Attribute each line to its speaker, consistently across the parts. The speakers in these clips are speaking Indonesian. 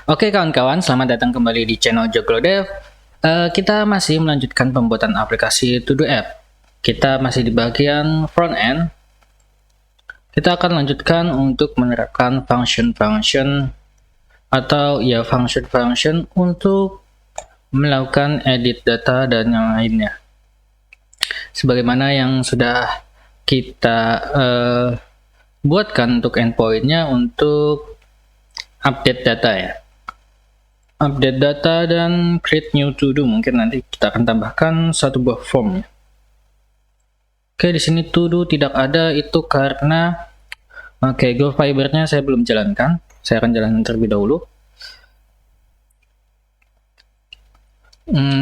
Speaker 1: Oke kawan-kawan, selamat datang kembali di channel Joglo Dev. Kita masih melanjutkan pembuatan aplikasi To-Do App. Kita masih di bagian front end. Kita akan lanjutkan untuk menerapkan function-function atau ya function-function untuk melakukan edit data dan yang lainnya. Sebagaimana yang sudah kita buatkan untuk endpoint-nya untuk update data ya. Update data dan create new to do, mungkin nanti kita akan tambahkan satu buah form. Oke, di sini to do tidak ada, itu karena Go Fiber-nya saya belum jalankan. Saya akan jalankan terlebih dahulu.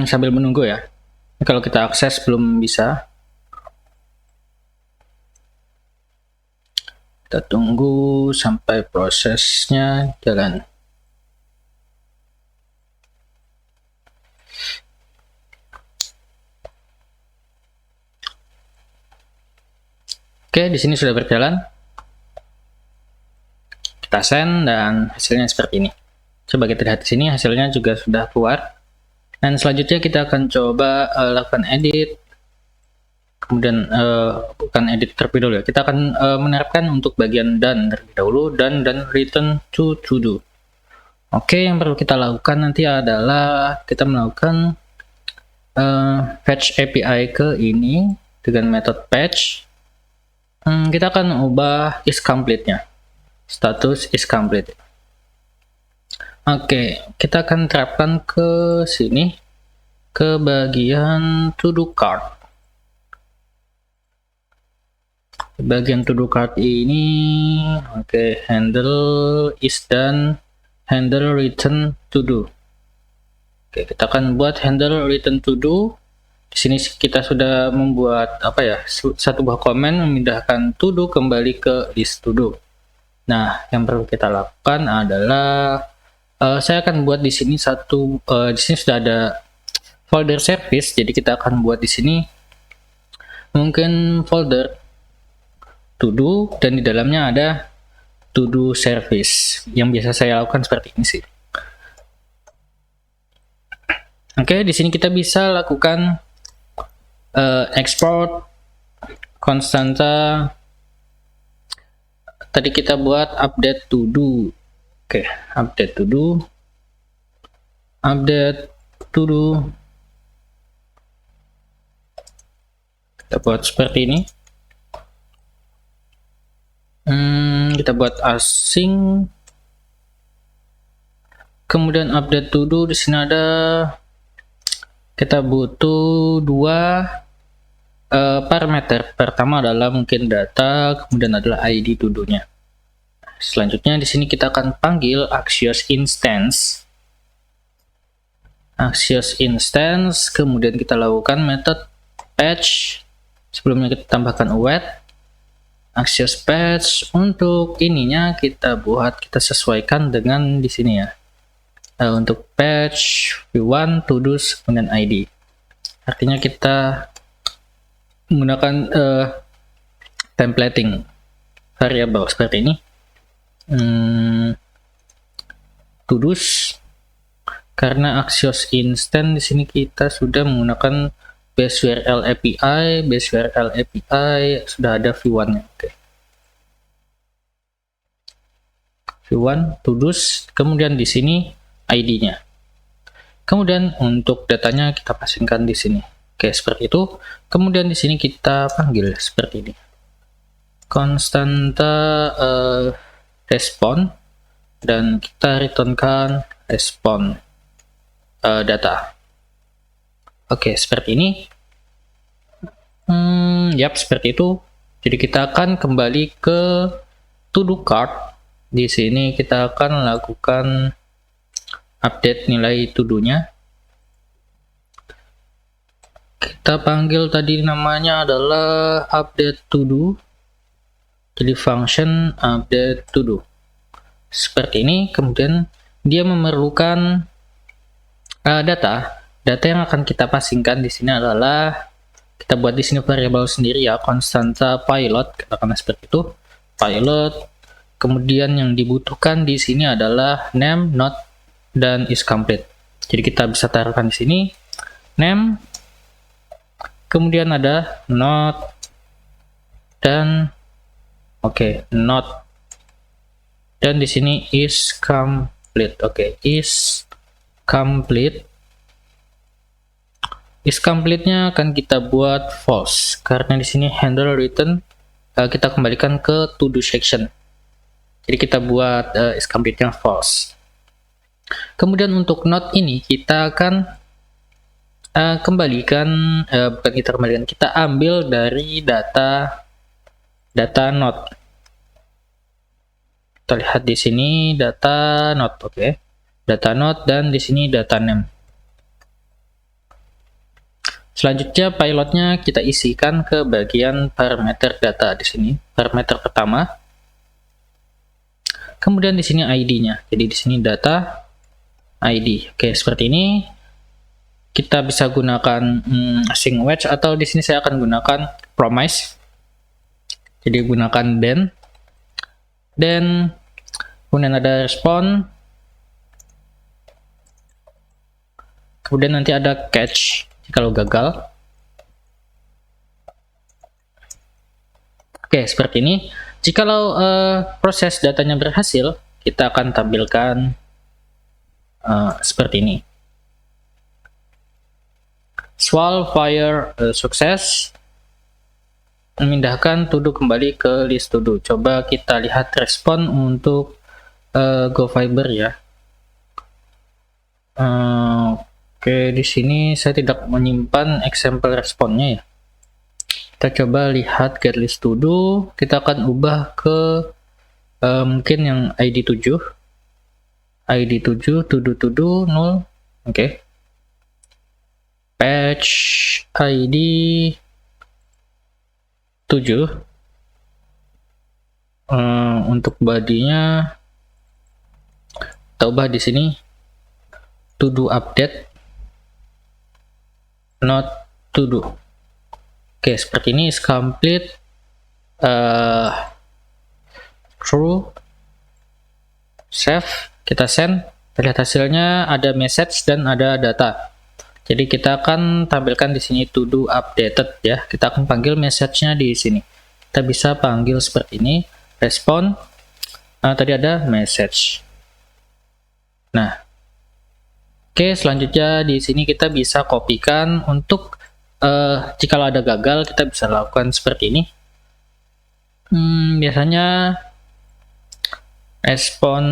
Speaker 1: Sambil menunggu ya. Kalau kita akses belum bisa. Kita tunggu sampai prosesnya jalan. Oke, di sini sudah berjalan. Kita send dan hasilnya seperti ini. Coba kita lihat di sini, hasilnya juga sudah keluar. Dan selanjutnya kita akan coba lakukan edit. Kemudian bukan edit terlebih dahulu ya. Kita akan menerapkan untuk bagian done terlebih dahulu, dan return to do. Oke, yang perlu kita lakukan nanti adalah kita melakukan fetch API ke ini dengan metode fetch. Kita akan ubah is complete-nya. Status is complete. Oke, kita akan terapkan ke sini, ke bagian to do card. Bagian to do card ini, handle is done, handle return to do. Oke, kita akan buat handle return to do. Di sini kita sudah membuat satu buah komen memindahkan to do kembali ke list to do. Nah, yang perlu kita lakukan adalah saya akan buat di sini di sini sudah ada folder service, jadi kita akan buat di sini mungkin folder to do, dan di dalamnya ada to do service. Yang biasa saya lakukan seperti ini sih. Oke, di sini kita bisa lakukan export konstanta. Tadi kita buat update to do. Oke, update to do. Update to do. Kita buat seperti ini. Kita buat asing. Kemudian update to do, di sini ada, kita butuh dua parameter. Pertama adalah mungkin data, kemudian adalah ID to do-nya. Selanjutnya di sini kita akan panggil Axios instance. Axios instance, kemudian kita lakukan method patch. Sebelumnya kita tambahkan await. Axios patch, untuk ininya kita sesuaikan dengan di sini ya. Untuk patch v1 to do kemudian ID. Artinya kita menggunakan templating variable seperti ini. To do, karena Axios instance di sini kita sudah menggunakan base URL API, sudah ada v1-nya. Oke. v1 to do, kemudian di sini ID-nya. Kemudian untuk datanya kita pasangkan di sini. Oke, seperti itu. Kemudian di sini kita panggil seperti ini. Konstanta respon, dan kita returnkan respon data. Oke, seperti ini. Seperti itu. Jadi kita akan kembali ke to do card. Di sini kita akan lakukan update nilai to do-nya. Kita panggil tadi namanya adalah update to do. Jadi function update to do. Seperti ini. Kemudian dia memerlukan data. Data yang akan kita pasingkan di sini adalah, kita buat di sini variabel sendiri ya, konstanta pilot, katakanlah seperti itu. Pilot. Kemudian yang dibutuhkan di sini adalah name not dan is complete. Jadi kita bisa taruhkan di sini name, kemudian ada not, dan not, dan di sini is complete. Is complete. Is complete-nya akan kita buat false karena di sini handle return kita kembalikan ke to do section. Jadi kita buat is complete-nya false. Kemudian untuk not ini kita akan kita ambil dari data not. Kita lihat di sini data not, data not, dan di sini data name. Selanjutnya pilotnya kita isikan ke bagian parameter data di sini, parameter pertama. Kemudian di sini ID-nya. Jadi di sini data ID. Seperti ini. Kita bisa gunakan async wedge atau di sini saya akan gunakan promise. Jadi gunakan then kemudian ada respond. Kemudian nanti ada catch kalau gagal. Seperti ini. Jikalau proses datanya berhasil, kita akan tampilkan seperti ini. Swal fire sukses, memindahkan to do kembali ke list to do. Coba kita lihat respon untuk GoFiber ya. Di sini saya tidak menyimpan example responnya ya. Kita coba lihat get list to do. Kita akan ubah ke mungkin yang ID 7. ID 7 to do 0. Patch ID 7. Untuk bodinya kita ubah di sini to do update, not to do. Seperti ini is complete, true, save, kita send. Lihat hasilnya ada message dan ada data. Jadi kita akan tampilkan di sini to do updated ya. Kita akan panggil message-nya di sini. Kita bisa panggil seperti ini, respond. Tadi ada message. Nah, selanjutnya di sini kita bisa kopikan untuk jika ada gagal kita bisa lakukan seperti ini. Biasanya respon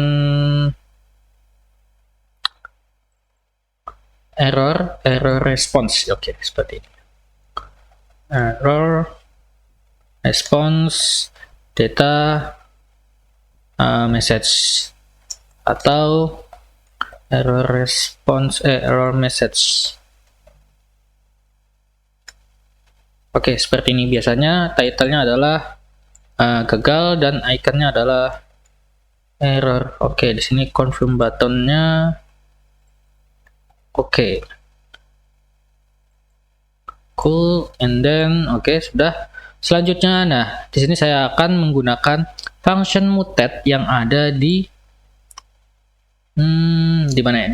Speaker 1: error response. Seperti ini. Error response data message atau error response error message. Seperti ini. Biasanya title-nya adalah gagal dan ikonnya adalah error. Di sini confirm button-nya. Cool, and then sudah. Selanjutnya, nah di sini saya akan menggunakan function mutate yang ada di mana ya?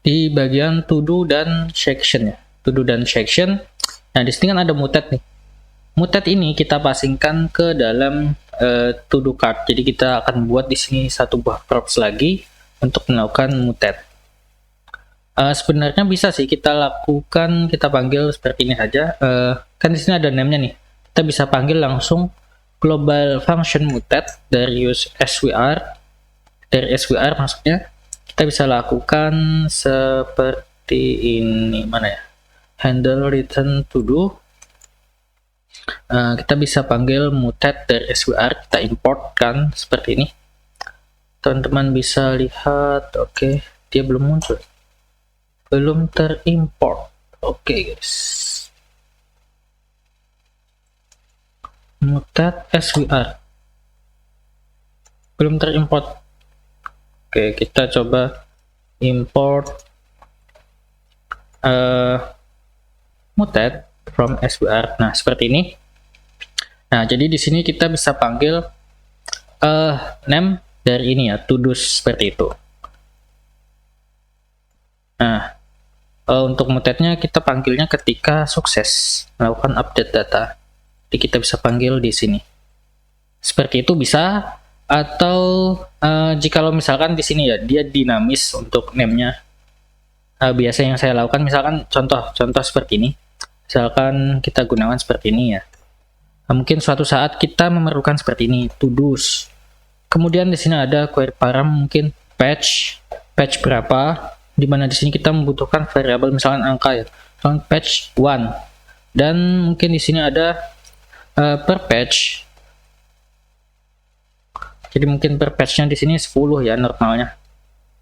Speaker 1: Di bagian to do dan section ya. To do dan section. Nah, di sini kan ada mutate nih. Mutate ini kita pasingkan ke dalam to do card. Jadi kita akan buat di sini satu buah props lagi untuk melakukan mutate. Sebenarnya bisa sih kita lakukan, kita panggil seperti ini saja. Kan di sini ada name-nya nih. Kita bisa panggil langsung global function mutate dari use SWR. Dari SWR maksudnya. Kita bisa lakukan seperti ini, mana ya? Handle return to do. Kita bisa panggil mutate dari SWR, kita import kan seperti ini. Teman-teman bisa lihat, dia belum muncul, belum terimport. Guys, mutate SWR belum terimport. Kita coba import mutate from SWR. Nah, seperti ini. Nah, jadi di sini kita bisa panggil name dari ini ya, to-dos seperti itu. Nah, untuk mutetnya kita panggilnya ketika sukses melakukan update data. Jadi kita bisa panggil di sini. Seperti itu bisa, atau jikalau misalkan di sini ya dia dinamis untuk name-nya. Biasa yang saya lakukan misalkan contoh seperti ini. Misalkan kita gunakan seperti ini ya. Mungkin suatu saat kita memerlukan seperti ini, to-dos. Kemudian di sini ada query param, mungkin patch berapa, di mana di sini kita membutuhkan variabel misalkan angka ya, misalkan patch 1. Dan mungkin di sini ada per patch. Jadi mungkin per patch-nya di sini 10 ya normalnya.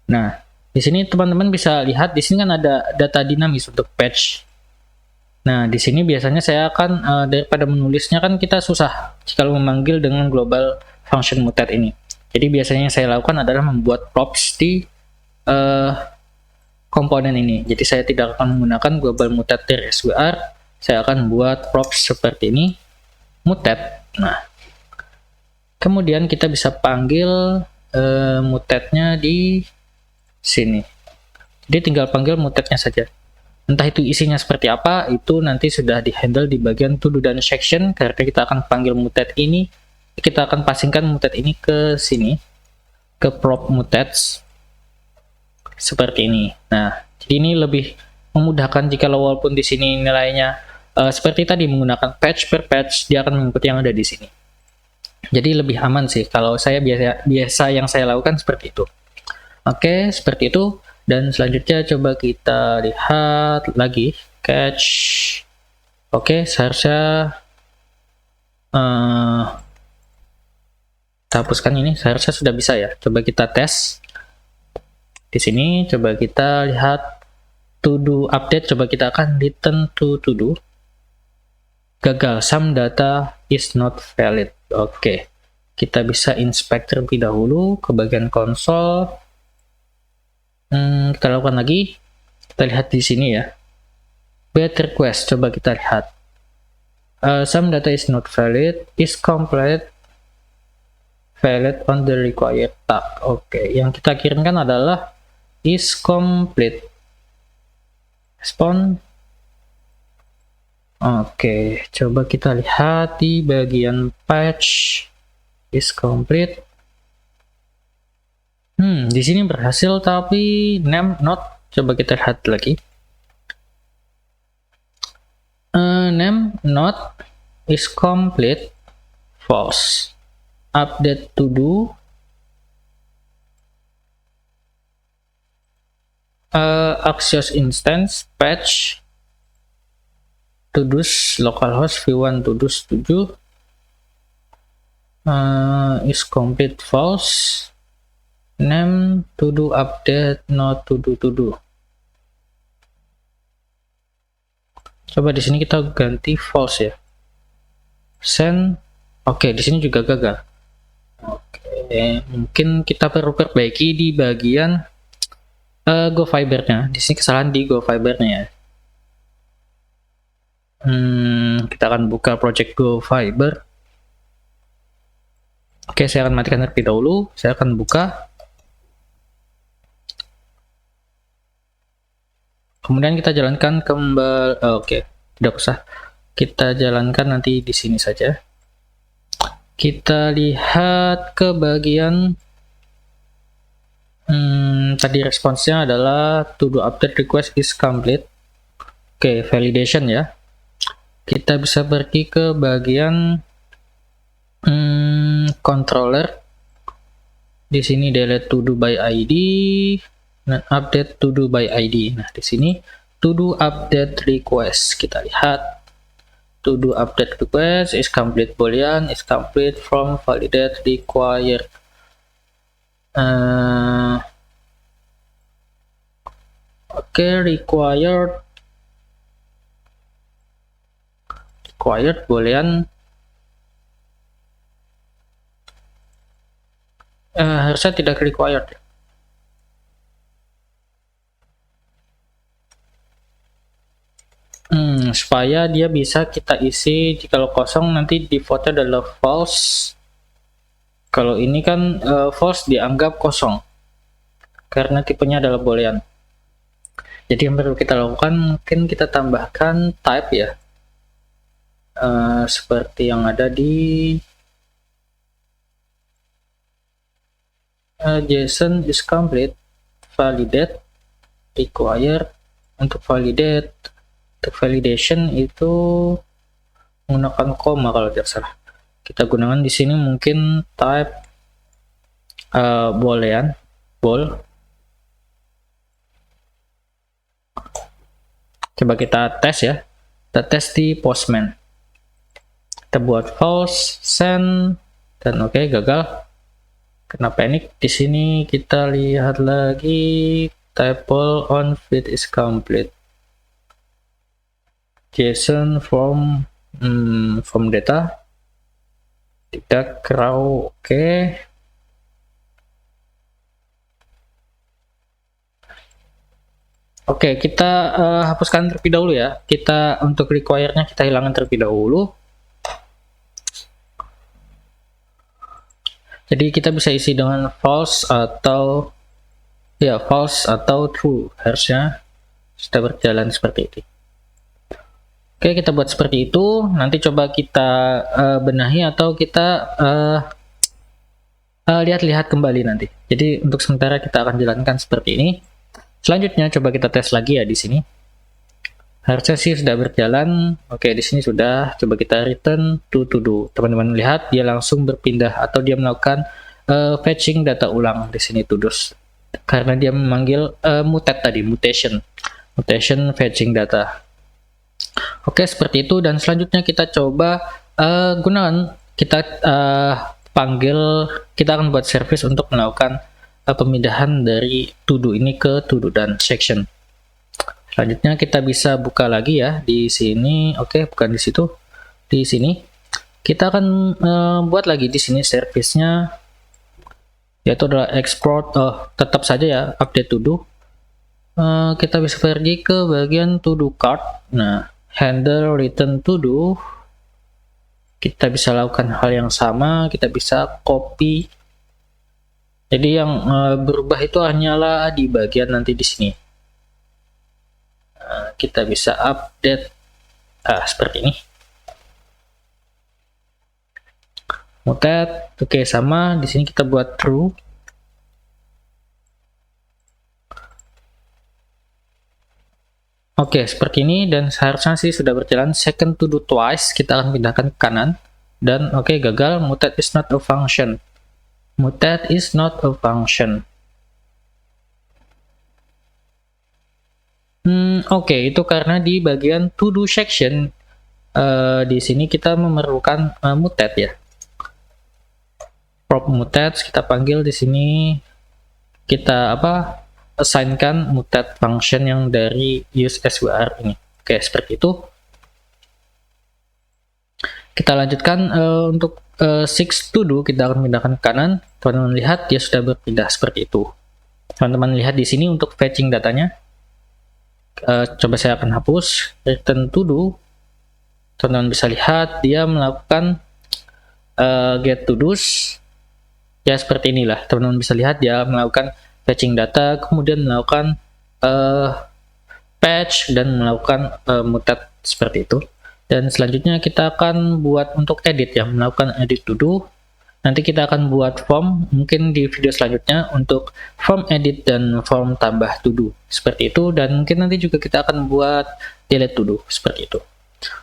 Speaker 1: Nah, di sini teman-teman bisa lihat di sini kan ada data dinamis untuk patch. Nah, di sini biasanya saya akan daripada menulisnya kan kita susah jika memanggil dengan global function mutet ini. Jadi biasanya yang saya lakukan adalah membuat props di komponen ini. Jadi saya tidak akan menggunakan global mutet dari SWR. Saya akan buat props seperti ini, mutet. Nah, kemudian kita bisa panggil mutetnya di sini. Jadi tinggal panggil mutetnya saja. Entah itu isinya seperti apa, itu nanti sudah di-handle di bagian to-do dan section, karena kita akan panggil mutet ini, kita akan passingkan mutet ini ke sini, ke prop mutets, seperti ini. Nah, jadi ini lebih memudahkan jika walaupun di sini nilainya seperti tadi menggunakan patch per patch, dia akan mengikuti yang ada di sini. Jadi lebih aman sih, kalau saya biasa yang saya lakukan seperti itu. Oke, seperti itu. Dan selanjutnya coba kita lihat lagi catch. Oke, seharusnya kita hapuskan ini, seharusnya sudah bisa ya. Coba kita tes di sini. Coba kita lihat to do update. Coba kita akan return to do. Gagal, some data is not valid. Oke, kita bisa inspect terlebih dahulu ke bagian konsol. Kita lakukan lagi, kita lihat di sini ya, bad request. Coba kita lihat, some data is not valid, is complete valid on the required tag. Oke, yang kita kirimkan adalah is complete respond. Oke, coba kita lihat di bagian patch is complete. Di sini berhasil tapi name not. Coba kita lihat lagi. Name not is complete false. Update to do. Axios instance patch to do's localhost v1 to do's 7 is complete false. Name to do update not to do. Coba di sini kita ganti false ya. Send. Oke, di sini juga gagal. Oke, mungkin kita perlu perbaiki di bagian GoFiber-nya. Di sini kesalahan di GoFiber-nya ya. Kita akan buka project GoFiber. Oke, saya akan matikan terlebih dahulu. Saya akan buka. Kemudian kita jalankan kembali. Oke, tidak usah. Kita jalankan nanti di sini saja. Kita lihat ke bagian tadi responsnya adalah to do update request is complete. Oke, validation ya. Kita bisa pergi ke bagian controller. Di sini delete to do by ID. Dan update to do by ID. Nah, di sini to do update request. Kita lihat to do update request is complete boolean is complete from validate required. Oke, required boolean harusnya tidak required. Supaya dia bisa kita isi, jika kosong nanti defaultnya adalah false. Kalau ini kan false dianggap kosong karena tipenya adalah boolean. Jadi yang perlu kita lakukan mungkin kita tambahkan type ya, seperti yang ada di JSON is complete validate require. Untuk validation itu menggunakan koma kalau tidak salah. Kita gunakan di sini mungkin type boolean bool. Coba kita tes ya. Kita tes di Postman. Kita buat false send dan oke, gagal. Kena panic. Di sini kita lihat lagi type bool on fit is complete. JSON from data tidak raw. Oke. Oke, kita hapuskan terlebih dahulu ya. Kita untuk require-nya kita hilangkan terlebih dahulu. Jadi kita bisa isi dengan false atau ya false atau true. Harusnya sudah berjalan seperti itu. Oke, kita buat seperti itu. Nanti coba kita benahi atau kita lihat-lihat kembali nanti. Jadi untuk sementara kita akan jalankan seperti ini. Selanjutnya coba kita tes lagi ya di sini. Harusnya sih sudah berjalan. Oke, di sini sudah. Coba kita return to do. Teman-teman lihat dia langsung berpindah atau dia melakukan fetching data ulang di sini to do. Karena dia memanggil mutate tadi, mutation fetching data. Oke, seperti itu. Dan selanjutnya kita coba gunakan, kita panggil, kita akan buat service untuk melakukan pemindahan dari to do ini ke to do dan section. Selanjutnya kita bisa buka lagi ya di sini. Oke, bukan di situ, di sini. Kita akan buat lagi di sini service-nya, yaitu adalah export. Tetap saja ya update to do. Kita bisa pergi ke bagian to do card. Nah, handle return to do. Kita bisa lakukan hal yang sama. Kita bisa copy. Jadi yang berubah itu hanyalah di bagian nanti di sini. Kita bisa update seperti ini. Mutate, oke, sama di sini kita buat true. Oke, seperti ini dan seharusnya sih sudah berjalan. Second to do twice, kita akan pindahkan ke kanan dan oke, gagal. Mutate is not a function. Mutate is not a function. Oke, itu karena di bagian to do section di sini kita memerlukan mutate ya. Prop mutate kita panggil di sini, kita assignkan mutate function yang dari use swr ini. Oke, seperti itu. Kita lanjutkan untuk 6 to do, kita akan pindahkan ke kanan. Teman-teman lihat dia sudah berpindah seperti itu. Teman-teman lihat di sini untuk fetching datanya. Coba saya akan hapus return to do. Teman-teman bisa lihat dia melakukan get to do's ya, seperti inilah. Teman-teman bisa lihat dia melakukan fetching data, kemudian melakukan patch dan melakukan mutate seperti itu. Dan selanjutnya kita akan buat untuk edit ya, melakukan edit to do. Nanti kita akan buat form mungkin di video selanjutnya untuk form edit dan form tambah to do seperti itu, dan mungkin nanti juga kita akan buat delete to do seperti itu.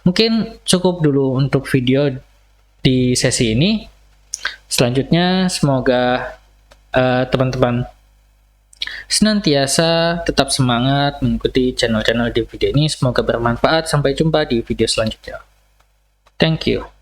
Speaker 1: Mungkin cukup dulu untuk video di sesi ini. Selanjutnya semoga teman-teman senantiasa tetap semangat mengikuti channel-channel di video ini. Semoga bermanfaat. Sampai jumpa di video selanjutnya. Thank you.